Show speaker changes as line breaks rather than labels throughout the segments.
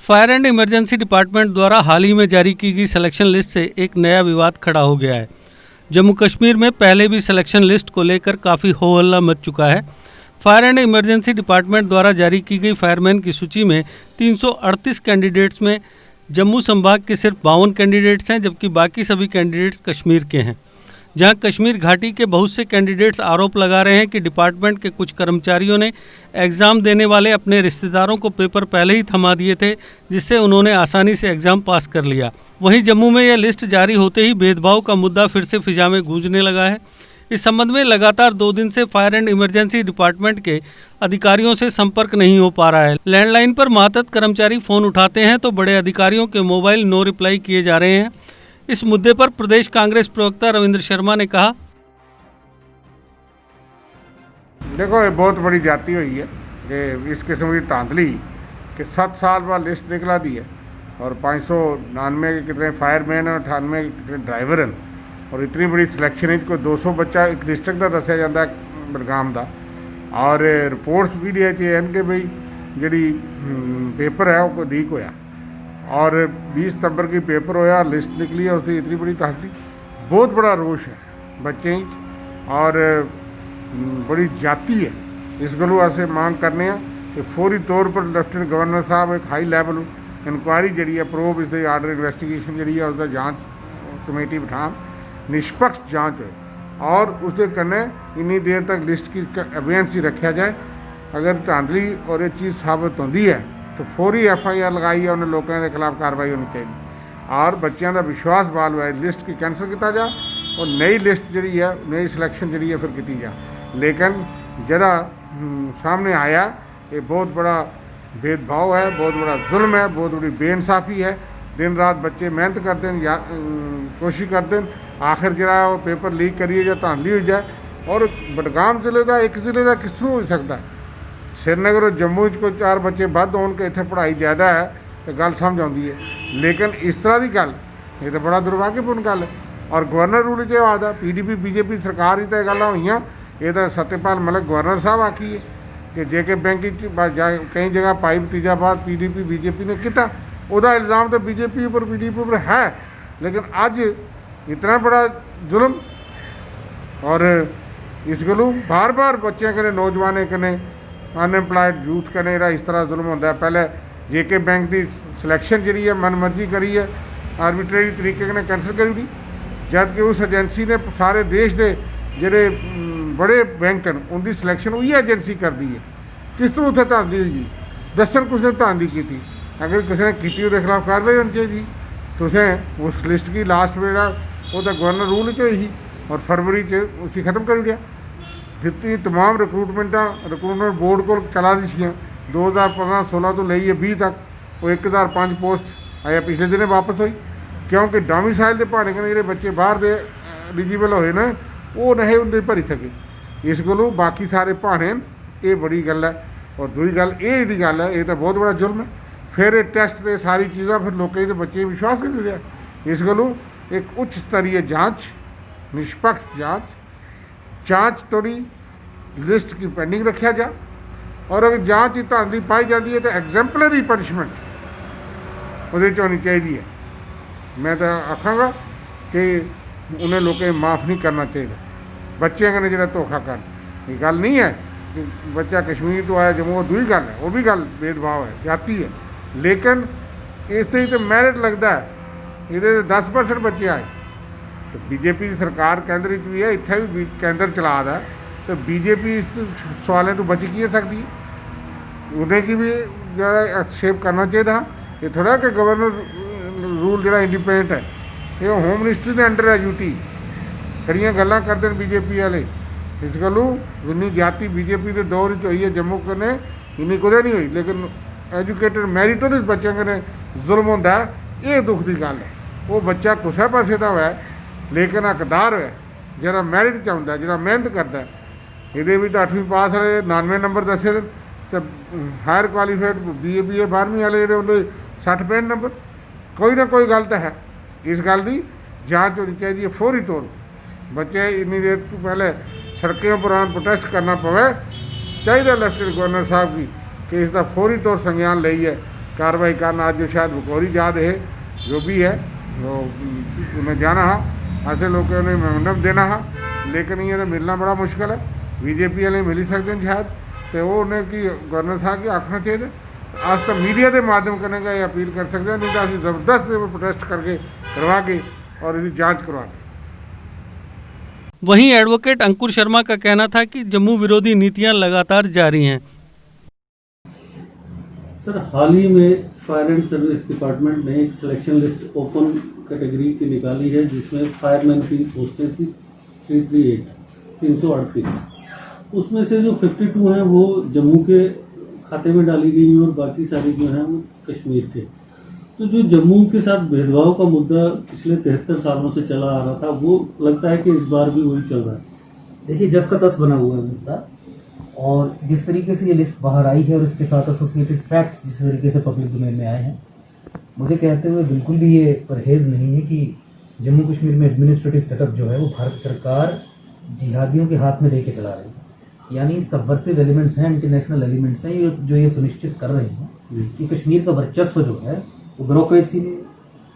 Fire and emergency department द्वारा हाल ही में जारी की गई सिलेक्शन लिस्ट से एक नया विवाद खड़ा हो गया है। जम्मू कश्मीर में पहले भी सिलेक्शन लिस्ट को लेकर काफ़ी हो हल्ला मच चुका है। फायर एंड इमरजेंसी डिपार्टमेंट द्वारा जारी की गई फायरमैन की सूची में 338 कैंडिडेट्स में जम्मू संभाग के सिर्फ 52 कैंडिडेट्स हैं, जबकि बाकी सभी कैंडिडेट्स कश्मीर के हैं। जहां कश्मीर घाटी के बहुत से कैंडिडेट्स आरोप लगा रहे हैं कि डिपार्टमेंट के कुछ कर्मचारियों ने एग्ज़ाम देने वाले अपने रिश्तेदारों को पेपर पहले ही थमा दिए थे, जिससे उन्होंने आसानी से एग्ज़ाम पास कर लिया। वहीं जम्मू में यह लिस्ट जारी होते ही भेदभाव का मुद्दा फिर से फिजा में गूंजने लगा है। इस संबंध में लगातार 2 दिन से फायर एंड इमरजेंसी डिपार्टमेंट के अधिकारियों से संपर्क नहीं हो पा रहा है। लैंडलाइन पर मातहत कर्मचारी फ़ोन उठाते हैं तो बड़े अधिकारियों के मोबाइल नो रिप्लाई किए जा रहे हैं। इस मुद्दे पर प्रदेश कांग्रेस प्रवक्ता रविंद्र शर्मा ने कहा,
देखो ये बहुत बड़ी जाती हुई है कि इस किस्म की धांधली कि 7 साल बाद लिस्ट निकला दी है और 599 के कितने फायरमैन हैं, 98 के कितने ड्राइवर हैं और इतनी बड़ी सिलेक्शन को 200 बच्चा एक डिस्ट्रिक्ट का दसिया जाता है बडगाम का और रिपोर्ट्स भी दिए कि भाई जी पेपर है वो लीक होया और 20 सितंबर की पेपर होया लिस्ट निकली है उसकी इतनी बड़ी धांधली। बहुत बड़ा रोष है बच्चे और बड़ी जाती है। इस गलू अस मांग करने कि फौरी तौर पर लेफ्टिनेंट गवर्नर साहब एक हाई लैवल इंक्वायरी जी है प्रोब इसके आर्डर इन्वेस्टिगेशन जी है उसका जांच कमेटी बिठान निष्पक्ष जांच है और उसके कन्ने इन्नी देर तक लिस्ट की अवेयंस ही रखा जाए। अगर धांधली और ये चीज़ साबित होती है तो फौरी FIR लगाई है उन्हें लोगों के खिलाफ कार्रवाई होनी चाहिए और बच्चों का विश्वास बाल हुआ लिस्ट की कैंसल किया जा और नई लिस्ट जी है नई सिलेक्शन जी है फिर की जा। लेकिन जरा सामने आया ये बहुत बड़ा भेदभाव है, बहुत बड़ा जुल्म है, बहुत बड़ी बेइंसाफ़ी है। दिन रात बच्चे मेहनत करते हैं कोशिश करते हैं आखिर जरा वो पेपर लीक करिए या धांधली हो जाए और बडगाम जिले का एक जिले का किस तरह हो सकता है। श्रीनगर और जम्मू कोई 4 बच्चे बद हो इतने पढ़ाई ज़्यादा है तो गल समझ आती है, लेकिन इस तरह की गल ये तो बड़ा दुर्भाग्यपूर्ण गल है। और गवर्नर रूल जो आता PDP BJP सरकार ही तो गल् हुई ये तो सत्यपाल मलिक गवर्नर साहब आखी है कि JK बैंक कई जगह पाई भतीजाबाद PDP BJP ने किया वह इल्ज़ाम तो BJP पर PDP पर है, लेकिन अज इतना बड़ा जुल्म और इस गलू बार बार बच्चों कने नौजवान कने अनएम्पलॉयड यूथ कने इस तरह जुल्म होता है। पहले JK बैंक की सिलेक्शन जी है मनमर्जी करी है आर्बिट्रेरी तरीके ने कैंसल करी दी, जबकि उस एजेंसी ने सारे देश के जोड़े बड़े बैंक हैं उनकी सिलेक्शन वही एजेंसी कर दी है। किस तरह उत्थे धांधली हुई दसन किसने धांधली की थी, अगर किसी ने की उसके खिलाफ कार्रवाई होनी चाहिए। तुसें उस लिस्ट की लास्ट में वो तो गवर्नर रूल च ही और फरवरी उसी खत्म कर दिया। जितनी तमाम रिक्रूटमेंट बोर्ड को चला दी सी 2015-16 तो लई है 20 तक वो 1005 पोस्ट आया पिछले दिने वापस हुई क्योंकि डोमिसाइल के बहाने कन्नै जो बच्चे बाहर दे एलिजिबल होए ने वो नहीं उन्हें भरी सके। इस गलों बाकी सारे बहाने ये बड़ी गल है। और दूई गल ये जी गल है ये तो बहुत बड़ा जुल्म है। फिर ये टेस्ट से सारी चीज़ा फिर लोगों के बच्चे विश्वास नहीं रहा। इस गलों एक उच्च स्तरीय जाँच निष्पक्ष जाँच थोड़ी लिस्ट की पेंडिंग रखा जा और अगर जाँच ही धांधली पाई जाती है तो एग्जैम्पलरी पनिशमेंट वो होनी चाहिए है। मैं तो आखागा कि उन्हें लोगों माफ़ नहीं करना चाहिए बच्चे कन्नै जो धोखा कर ये गल नहीं है कि बच्चा कश्मीर तो आया जम्मू दूई गल है वो भी गल भेदभाव है जाती है, लेकिन इससे तो मैरिट लगता है ये 10% बच्चे आए तो BJP की सरकार केंद्र भी है इत्थे भी केंद्र चला रहा है तो BJP इस सवालों तो बच की सकती है। उन्हें की भी ज़्यादा हस्तक्षेप करना चाहिए। ये थोड़ा कि गवर्नर रूल जो इंडिपेंडेंट है ये होम मिनिस्ट्री के अंडर है ड्यूटी खड़ियाँ गल्लां करते हैं BJP वाले। इस गलू जिन्नी जाति BJP के दौर च हुई है जम्मू कन्नै इन्नी कुदै नहीं हुई, लेकिन एजुकेटेड मैरिटोरियस बच्चों कन्नै जुल्म होंदा है ये दुख की गल है। वो बच्चा कुसै पासे का है लेकिन हकदार है जरा मैरिट चाहता है जरा मेहनत करता है। ये भी तो 8वीं पास वाले 99 नंबर दसे तो हायर क्वालीफाइड BA 12वीं वाले जो 60-65 नंबर कोई ना कोई गल तो है। इस गल की जाँच होनी चाहिए फौरी तौर पर। बच्चे इन्नी देर तो पहले सड़कों पर प्रोटेस्ट करना पवे चाहिए लेफ्टिनेंट गवर्नर साहब की कि इसका फौरी तौर संज्ञान लईए कार्रवाई करना। आज जो शायद बकौरी जाद है जो भी है वो उन्हें जाना हा ऐसे लोगों ने मेमोरेंडम देना हा, लेकिन ये मिलना बड़ा मुश्किल है। बीजेपी वाले मिल ही सकते हैं शायद, तो वो उन्हें कि गवर्नर साहब की आखना चाहिए। आज तक मीडिया के माध्यम करने का ये अपील कर सकते हैं, नहीं तो असं जबरदस्त प्रोटेस्ट करके करवा के और इसकी जाँच करवा के।
वहीं एडवोकेट अंकुर शर्मा का कहना था कि जम्मू विरोधी नीतियां लगातार जारी हैं। सर, हाल ही में फायर एंड सर्विस डिपार्टमेंट ने एक सिलेक्शन लिस्ट ओपन कैटेगरी की निकाली है, जिसमें फायरमैन की पोस्टें थी 338 उसमें से जो 52 हैं वो जम्मू के खाते में डाली गई और बाकी सारी जो हैं वो कश्मीर के। तो जो जम्मू के साथ भेदभाव का मुद्दा पिछले 73 सालों से चला आ रहा था, वो लगता है कि इस बार भी वही चल रहा है।
देखिए, जस का तस बना हुआ है मुद्दा, और जिस तरीके से ये लिस्ट बाहर आई है और इसके साथ एसोसिएटेड फैक्ट्स जिस तरीके से पब्लिक डोमेन में आए हैं, मुझे कहते हुए बिल्कुल भी ये परहेज नहीं है कि जम्मू कश्मीर में एडमिनिस्ट्रेटिव सेटअप जो है वो भारत सरकार जिहादियों के हाथ में लेके चला रही है। यानी सबवर्सिव एलिमेंट्स हैं, इंटरनेशनल एलिमेंट्स हैं जो ये सुनिश्चित कर रहे हैं कि कश्मीर का वर्चस्व जो है वो ब्यूरोक्रेसी में,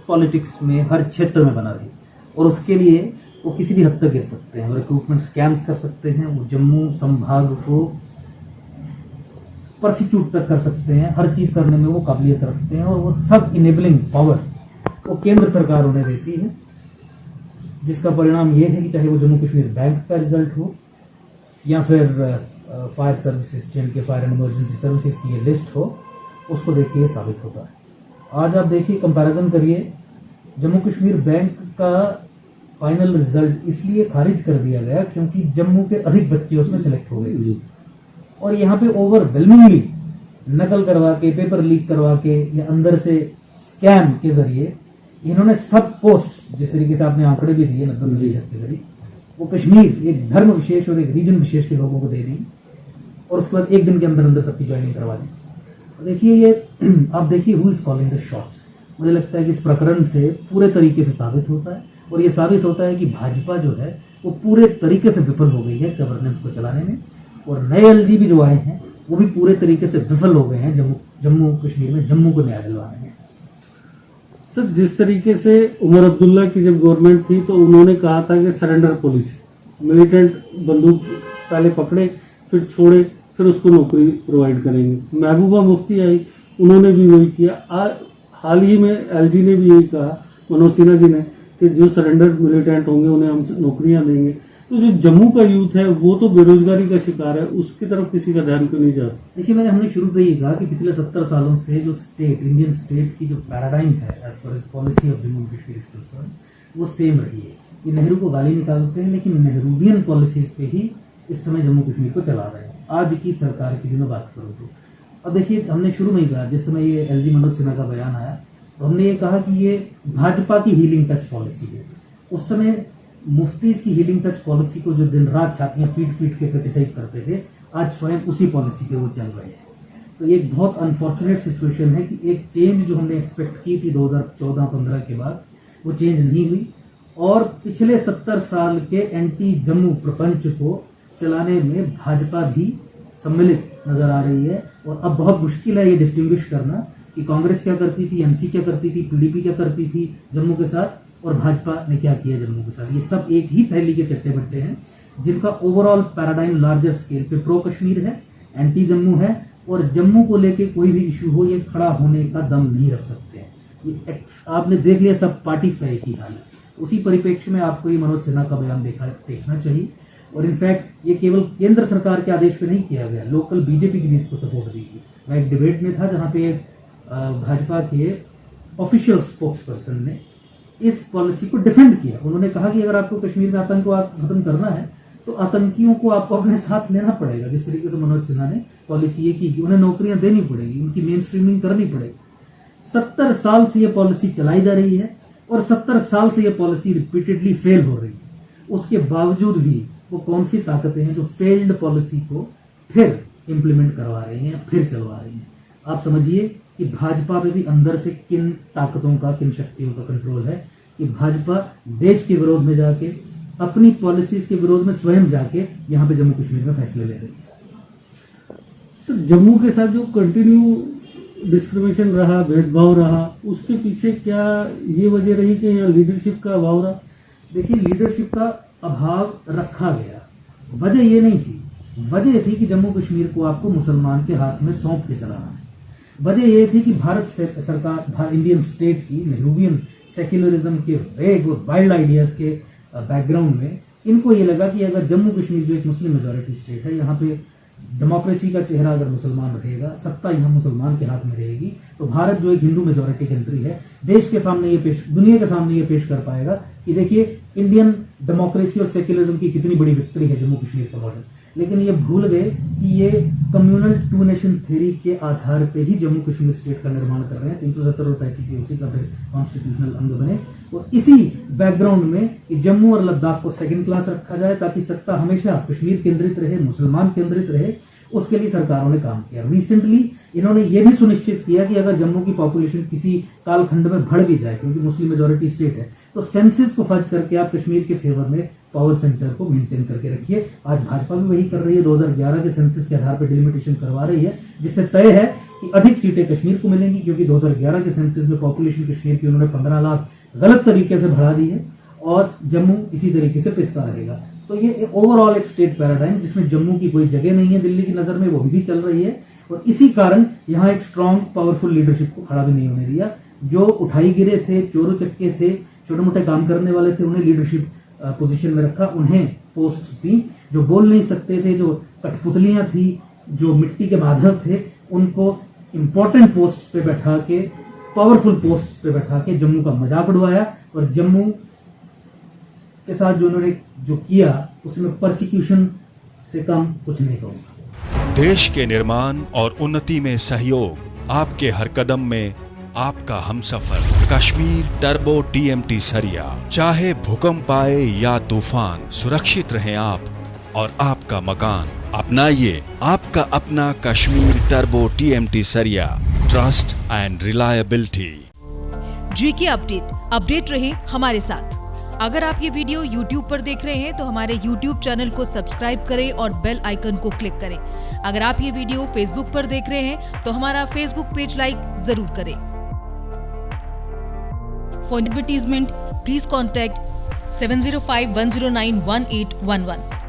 पॉलिटिक्स में, हर क्षेत्र में बना रही, और उसके लिए वो किसी भी हद तक गिर सकते हैं, रिक्रूटमेंट स्कैम्स कर सकते हैं, वो जम्मू संभाग को प्रोसिक्यूट तक कर सकते हैं, हर चीज करने में वो काबिलियत रखते हैं, और वो सब इनेबलिंग पावर वो केंद्र सरकार उन्हें देती है, जिसका परिणाम ये है कि चाहे वो जम्मू कश्मीर बैंक का रिजल्ट हो या फिर फायर सर्विसेज चेन के फायर एंड इमरजेंसी सर्विसेज की ये लिस्ट हो, उसको देख के ये साबित होता है। आज आप देखिए, कंपैरिजन करिए, जम्मू कश्मीर बैंक का फाइनल रिजल्ट इसलिए खारिज कर दिया गया क्योंकि जम्मू के अधिक बच्चे उसमें सिलेक्ट हो गए, और यहाँ पे ओवरवेलमिंगली नकल करवा के, पेपर लीक करवा के या अंदर से स्कैम के जरिए इन्होंने सब पोस्ट, जिस तरीके से आपने आंकड़े भी दिए 90% के करीब, वो कश्मीर एक धर्म विशेष और एक रीजन विशेष के लोगों को दे दी, और उसके बाद एक दिन के अंदर अंदर सबकी ज्वाइनिंग करवा दी। देखिए, ये आप देखिए who is calling the shots. मुझे लगता है कि इस प्रकरण से पूरे तरीके से साबित होता है, और ये साबित होता है कि भाजपा जो है वो पूरे तरीके से विफल हो गई है गवर्नेंस को चलाने में, और नए एलजीपी जो आए हैं वो भी पूरे तरीके से विफल हो गए हैं जम्मू कश्मीर में जम्मू को न्याय दिलवाने में।
सर, जिस तरीके से उमर अब्दुल्ला की जब गवर्नमेंट थी तो उन्होंने कहा था कि सरेंडर पॉलिसी, मिलिटेंट बंदूक पहले पकड़े फिर छोड़े फिर उसको नौकरी प्रोवाइड करेंगे। महबूबा मुफ्ती आई, उन्होंने भी वही किया। हाल ही में एलजी ने भी यही कहा, मनोज सिन्हा जी ने, कि जो सरेंडर मिलिटेंट होंगे उन्हें हम नौकरियां देंगे। तो जो जम्मू का यूथ है वो तो बेरोजगारी का शिकार है, उसकी तरफ किसी का ध्यान क्यों नहीं जाता?
देखिए, हमने शुरू से ही कहा कि पिछले 70 सालों से जो इंडियन स्टेट की जो पैराडाइम है as far as policy of Jammu Kashmir is concern, वो सेम रही है। ये नेहरू को गाली निकालते हैं, लेकिन नेहरूवियन पॉलिसीज पे ही इस समय जम्मू कश्मीर को चला रहे हैं। आज की सरकार की भी मैं बात करूँ तो अब देखिए, हमने शुरू में ही कहा, जिस समय ये एलजी मनोज सिन्हा का बयान आया तो हमने ये कहा कि ये भाजपा की हीलिंग टच पॉलिसी है। उस समय मुफ्तीज की हीलिंग टच पॉलिसी को जो दिन रात छातियां पीट पीट के क्रिटिसाइज करते थे, आज स्वयं उसी पॉलिसी पे वो चल रहे हैं। तो ये एक बहुत अनफॉर्चुनेट सिचुएशन है कि एक चेंज जो हमने एक्सपेक्ट की थी 2014-15 के बाद, वो चेंज नहीं हुई, और पिछले 70 साल के एंटी जम्मू प्रपंच को चलाने में भाजपा भी सम्मिलित नजर आ रही है। और अब बहुत मुश्किल है ये डिस्टिंग्विश करना कि कांग्रेस क्या करती थी, एमसी क्या करती थी, पीडीपी क्या करती थी जम्मू के साथ, और भाजपा ने क्या किया जम्मू के साथ। ये सब एक ही थैली के चट्टे बट्टे हैं, जिनका ओवरऑल पैराडाइम लार्जर स्केल पे प्रो कश्मीर है, एंटी जम्मू है, और जम्मू को लेके कोई भी इशू हो ये खड़ा होने का दम नहीं रख सकते हैं। ये आपने देख लिया, सब पार्टी का एक ही हाल है। उसी परिप्रेक्ष्य में आपको ये मनोज सिन्हा का बयान देखना चाहिए, और इनफैक्ट ये केवल केंद्र सरकार के आदेश पे नहीं किया गया, लोकल बीजेपी की भी इसको सपोर्ट दी गई। मैं एक डिबेट में था जहां पे भाजपा के ऑफिशियल स्पोक्स पर्सन ने इस पॉलिसी को डिफेंड किया। उन्होंने कहा कि अगर आपको कश्मीर में आतंक को खत्म करना है तो आतंकियों को आपको अपने साथ लेना पड़ेगा। जिस तरीके से मनोज सिन्हा ने पॉलिसी ये की, उन्हें नौकरियां देनी पड़ेगी, उनकी मेन स्ट्रीमिंग करनी पड़ेगी। 70 साल से ये पॉलिसी चलाई जा रही है, और 70 साल से ये पॉलिसी रिपीटेडली फेल हो रही है। उसके बावजूद भी वो कौन सी ताकतें हैं जो फेल्ड पॉलिसी को फिर इंप्लीमेंट करवा रही हैं, फिर चलवा रही हैं। आप समझिए कि भाजपा में भी अंदर से किन ताकतों का, किन शक्तियों का कंट्रोल है, कि भाजपा देश के विरोध में जाके, अपनी पॉलिसीज के विरोध में स्वयं जाके यहाँ पे जम्मू कश्मीर में फैसले ले रही है।
तो जम्मू के साथ जो कंटिन्यू
डिस्क्रिमिनेशन रहा, भेदभाव रहा, उसके पीछे क्या ये वजह रही कि यहाँ लीडरशिप का अभाव रहा? देखिए, लीडरशिप का अभाव रखा गया, वजह ये नहीं थी। वजह थी कि जम्मू कश्मीर को आपको मुसलमान के हाथ में सौंप के चलाना है। वजह ये थी कि भारत सरकार, इंडियन स्टेट की नेहरूवियन सेक्युलरिज्म के वेग और वाइल्ड आइडियाज के बैकग्राउंड में इनको ये लगा कि अगर जम्मू कश्मीर जो एक मुस्लिम मेजॉरिटी स्टेट है, यहाँ पे डेमोक्रेसी का चेहरा अगर मुसलमान रहेगा, सत्ता यहाँ मुसलमान के हाथ में रहेगी, तो भारत जो एक हिंदू मेजॉरिटी कंट्री है, देश के सामने ये पेश, दुनिया के सामने ये पेश कर पाएगा कि देखिए इंडियन डेमोक्रेसी और सेक्युलरिज्म की कितनी बड़ी विक्ट्री है जम्मू कश्मीर का मॉडल। लेकिन ये भूल गए कि ये कम्युनल टू नेशन थ्योरी के आधार पे ही जम्मू कश्मीर स्टेट का निर्माण कर रहे हैं। 370 और 35 उसी का फिर कॉन्स्टिट्यूशनल अंग बने, और इसी बैकग्राउंड में कि जम्मू और लद्दाख को सेकंड क्लास रखा जाए ताकि सत्ता हमेशा कश्मीर केंद्रित रहे, मुसलमान केंद्रित रहे, उसके लिए सरकारों ने काम किया। रिसेंटली इन्होंने ये भी सुनिश्चित किया कि अगर जम्मू की पॉपुलेशन किसी कालखंड में बढ़ भी जाए, क्योंकि मुस्लिम मेजॉरिटी स्टेट है, तो सेंसस को फर्ज करके आप कश्मीर के फेवर में पावर सेंटर को मेंटेन करके रखिए। आज भाजपा भी वही कर रही है, 2011 के सेंसस के आधार पर डिलिमिटेशन करवा रही है, जिससे तय है कि अधिक सीटें कश्मीर को मिलेंगी, क्योंकि 2011 के सेंसस में पॉपुलेशन कश्मीर की उन्होंने 15 लाख गलत तरीके से बढ़ा दी है, और जम्मू इसी तरीके से पिसता रहेगा। तो ये ओवरऑल एक स्टेट पैराडाइम जिसमें जम्मू की कोई जगह नहीं है दिल्ली की नजर में, वो भी चल रही है, और इसी कारण यहाँ एक स्ट्रांग पावरफुल लीडरशिप को खड़ा भी नहीं होने दिया। जो उठाई गिरे थे, चोरों चक्के थे, छोटे मोटे काम करने वाले थे, उन्हें लीडरशिप पोजीशन में रखा, उन्हें पोस्ट दी। जो बोल नहीं सकते थे, जो कठपुतलियां थी, जो मिट्टी के माधव थे, उनको इंपॉर्टेंट पोस्ट पे बैठा के, पावरफुल पोस्ट पे बैठा के जम्मू का मजाक उड़वाया, और जम्मू के साथ जो उन्होंने जो किया उसमें परसिक्यूशन से कम कुछ नहीं कहूंगा।
देश के निर्माण और उन्नति में सहयोग, आपके हर कदम में आपका हमसफर। कश्मीर टर्बो TMT सरिया, चाहे भूकंप आए या तूफान, सुरक्षित रहें आप और आपका मकान। अपनाइए आपका अपना कश्मीर टर्बो TMT सरिया, trust and reliability.
GK update रहे हमारे साथ। अगर आप ये वीडियो YouTube पर देख रहे हैं तो हमारे YouTube चैनल को सब्सक्राइब करें और बेल आइकन को क्लिक करें। अगर आप ये वीडियो Facebook पर देख रहे हैं तो हमारा Facebook पेज लाइक जरूर करें। For advertisement, please contact 705-109-1811.